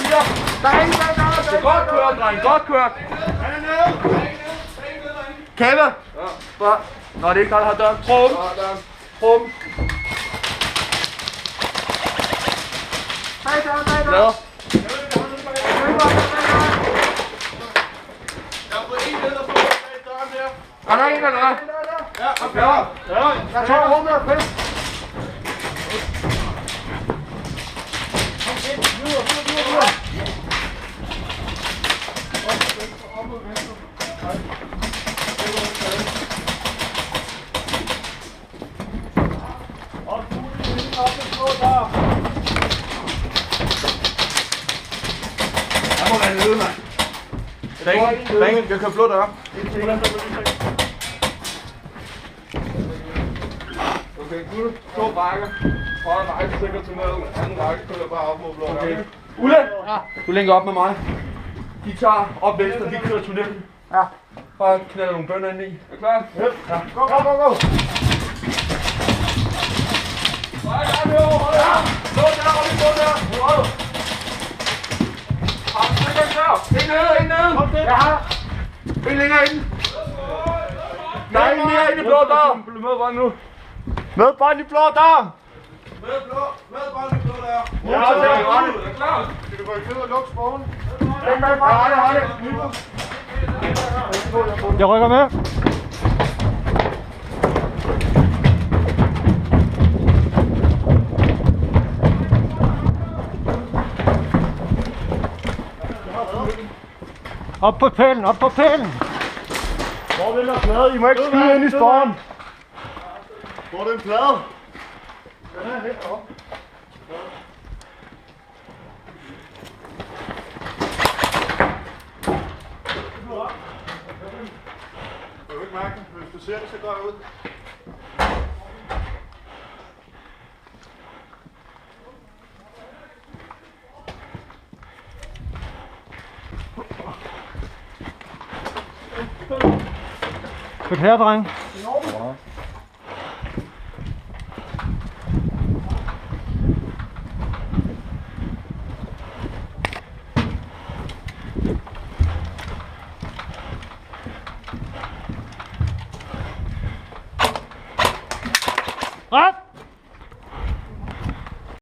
4. Der er ingen der. Det er godt kørt, dreng. Godt kørt. Han er nede. Kæve. Ja. Nå, det er ikke der har døren. Prum. Prum. Bag døren. Lader. Jeg har fået en ned og få bag døren der. Er der en eller hvad? Ja, okay. Ja, jeg tager rummet og fisk. Jeg må være nede, mand. Ring. Jeg kan flå døre. Okay, guld. 2 rækker. Højre række sikkert til ned. Anden række kører bare op mod blå døre. Okay. Ulle! Ja. Du linker op med mig. De tager op venstre, de kører tunnelen. Ja. Bare knalder nogle bønner ind i. Er du klar? Ja. Go. En nede! Jeg har. En længere ind! Nej, en mere ind i blå dør! Bliv med bare nu! Med bånd i blå dør. Med bånd i blå dør. Ja, det er godt. Er du klar? Skal du gå i kød og lukke spogen? Den med bare. Jeg rykker med. Op på pælen, op på pælen. Hvor er den der plade? I må ikke skyde ind i sporen. Hvor er den plade? Den er helt oppe. Du kan ikke mærke den. Hvis du ser det, så går jeg ud. Godt her, dreng.